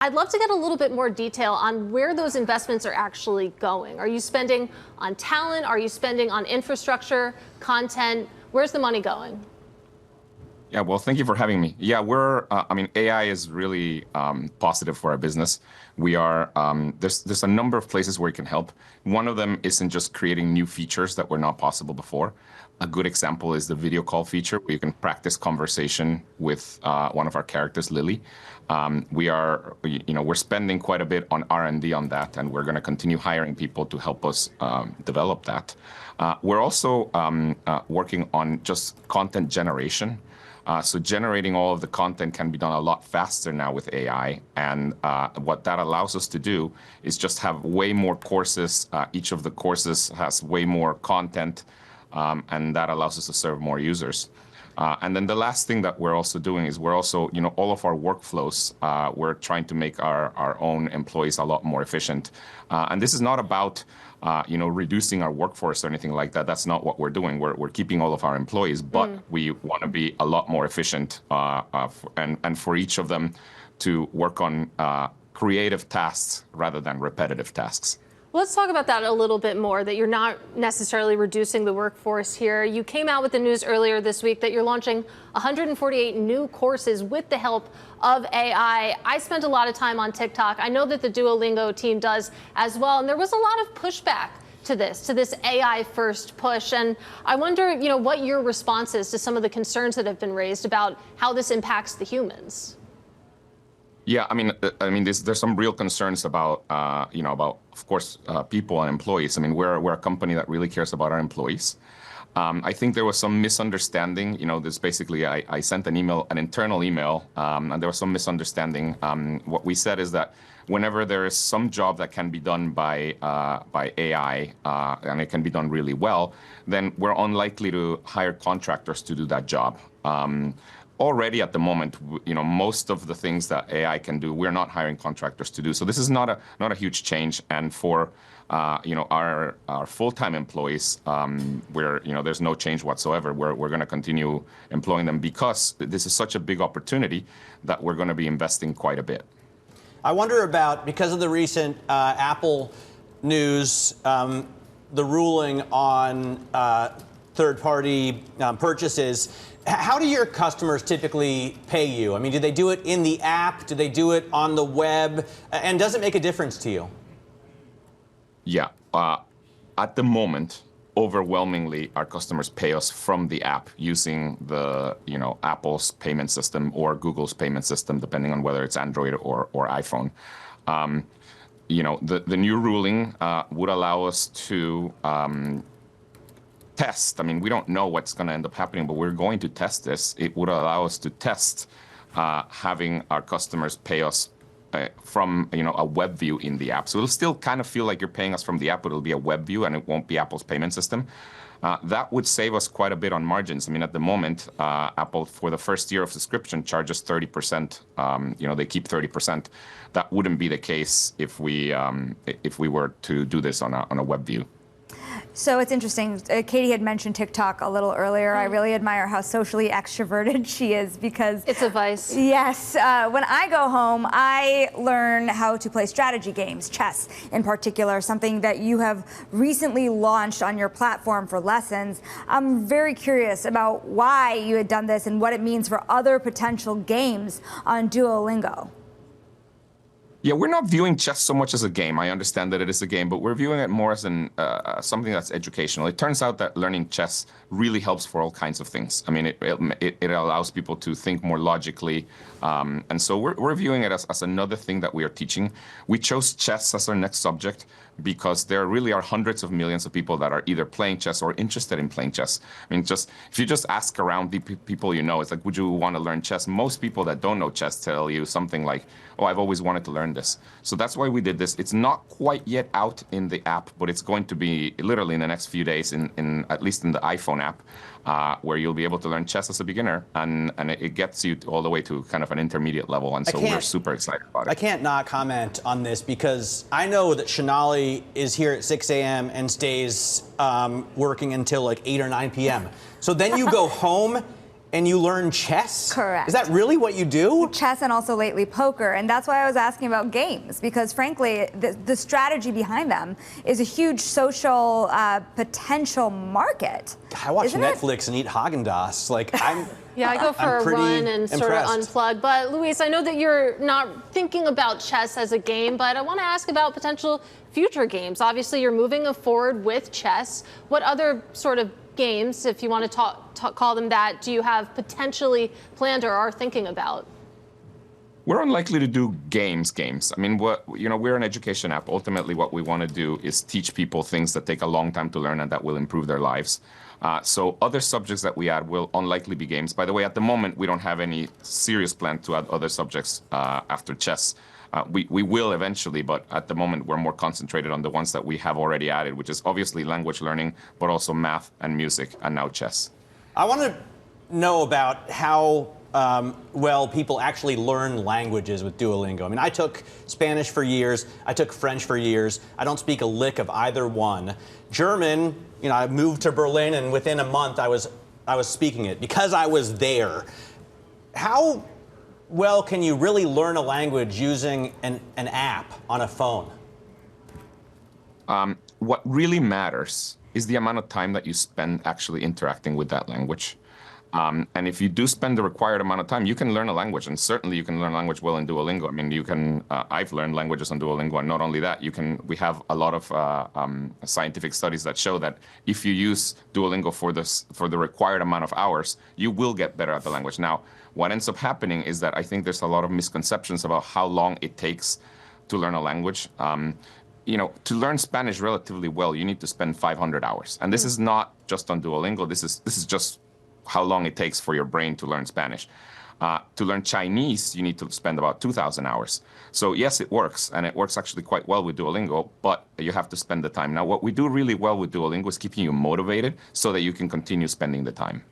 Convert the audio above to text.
I'd love to get a little bit more detail on where those investments are actually going. Are you spending on talent? Are you spending on infrastructure, content? Where's the money going? Yeah, well, thank you for having me. Yeah, AI is really positive for our business. There's a number of places where it can help. One of them isn't just creating new features that were not possible before. A good example is the video call feature where you can practice conversation with one of our characters, Lily. We're spending quite a bit on R&D on that, and we're going to continue hiring people to help us develop that. We're also working on just content generation. So generating all of the content can be done a lot faster now with AI. And what that allows us to do is just have way more courses. Each of the courses has way more content, and that allows us to serve more users. And then the last thing that we're also doing is we're also, all of our workflows, we're trying to make our own employees a lot more efficient. And this is not about reducing our workforce or anything like that. That's not what we're doing. We're keeping all of our employees, but we want to be a lot more efficient and for each of them to work on creative tasks rather than repetitive tasks. Let's talk about that a little bit more, that you're not necessarily reducing the workforce here. You came out with the news earlier this week that you're launching 148 new courses with the help of AI. I spent a lot of time on TikTok. I know that the Duolingo team does as well. And there was a lot of pushback to this AI first push. And I wonder, what your response is to some of the concerns that have been raised about how this impacts the humans. Yeah, there's some real concerns about, of course, people and employees. We're a company that really cares about our employees. I think there was some misunderstanding. This basically, I sent an internal email, and there was some misunderstanding. What we said is that whenever there is some job that can be done by AI, and it can be done really well, then we're unlikely to hire contractors to do that job. Already at the moment, most of the things that AI can do, we're not hiring contractors to do. So this is not a huge change. And for our full-time employees, there's no change whatsoever. We're going to continue employing them because this is such a big opportunity that we're going to be investing quite a bit. I wonder about, because of the recent Apple news, the ruling on third-party purchases. How do your customers typically pay you? Do they do it in the app? Do they do it on the web? And does it make a difference to you? Yeah. At the moment, overwhelmingly, our customers pay us from the app using the, Apple's payment system or Google's payment system, depending on whether it's Android or iPhone. The new ruling would allow us to test. We don't know what's going to end up happening, but we're going to test this. It would allow us to test having our customers pay us from a web view in the app. So it'll still kind of feel like you're paying us from the app, but it'll be a web view and it won't be Apple's payment system. That would save us quite a bit on margins. At the moment, Apple, for the first year of subscription, charges 30%. They keep 30%. That wouldn't be the case if we were to do this on a web view. So it's interesting. Katie had mentioned TikTok a little earlier. I really admire how socially extroverted she is because it's a vice. Yes. When I go home, I learn how to play strategy games, chess in particular, something that you have recently launched on your platform for lessons. I'm very curious about why you had done this and what it means for other potential games on Duolingo. Yeah, we're not viewing chess so much as a game. I understand that it is a game, but we're viewing it more as something that's educational. It turns out that learning chess really helps for all kinds of things. It allows people to think more logically. And so we're viewing it as another thing that we are teaching. We chose chess as our next subject because there really are hundreds of millions of people that are either playing chess or interested in playing chess. If you just ask around the people it's like, would you want to learn chess? Most people that don't know chess tell you something like, oh, I've always wanted to learn this. So that's why we did this. It's not quite yet out in the app, but it's going to be literally in the next few days, at least in the iPhone app, where you'll be able to learn chess as a beginner, and it gets you all the way to kind of an intermediate level, and so we're super excited about it. I can't not comment on this because I know that Shonali is here at 6 a.m. and stays working until like 8 or 9 p.m. So then you go home and you learn chess? Correct. Is that really what you do? Chess and also lately poker. And that's why I was asking about games, because frankly, the strategy behind them is a huge social potential market. I watch isn't Netflix and eat Haagen-Dazs. Like, Yeah, I go for a run and sort of unplug. But Luis, I know that you're not thinking about chess as a game, but I want to ask about potential future games. Obviously, you're moving forward with chess. What other sort of games, if you want to call them that, do you have potentially planned or are thinking about? We're unlikely to do games. I mean, we're an education app. Ultimately, what we want to do is teach people things that take a long time to learn and that will improve their lives. So other subjects that we add will unlikely be games. By the way, at the moment, we don't have any serious plan to add other subjects after chess. We will eventually, but at the moment, we're more concentrated on the ones that we have already added, which is obviously language learning, but also math and music, and now chess. I want to know about how well people actually learn languages with Duolingo. I mean, I took Spanish for years. I took French for years. I don't speak a lick of either one. German, I moved to Berlin, and within a month, I was speaking it because I was there. How well can you really learn a language using an app on a phone? What really matters is the amount of time that you spend actually interacting with that language. And if you do spend the required amount of time, you can learn a language, and certainly you can learn language well in Duolingo. I mean, I've learned languages on Duolingo, and not only that, we have a lot of scientific studies that show that if you use Duolingo for the required amount of hours, you will get better at the language. Now, what ends up happening is that I think there's a lot of misconceptions about how long it takes to learn a language. To learn Spanish relatively well, you need to spend 500 hours. And this is not just on Duolingo. This is just how long it takes for your brain to learn Spanish. To learn Chinese, you need to spend about 2,000 hours. So yes, it works, and it works actually quite well with Duolingo, but you have to spend the time. Now, what we do really well with Duolingo is keeping you motivated so that you can continue spending the time.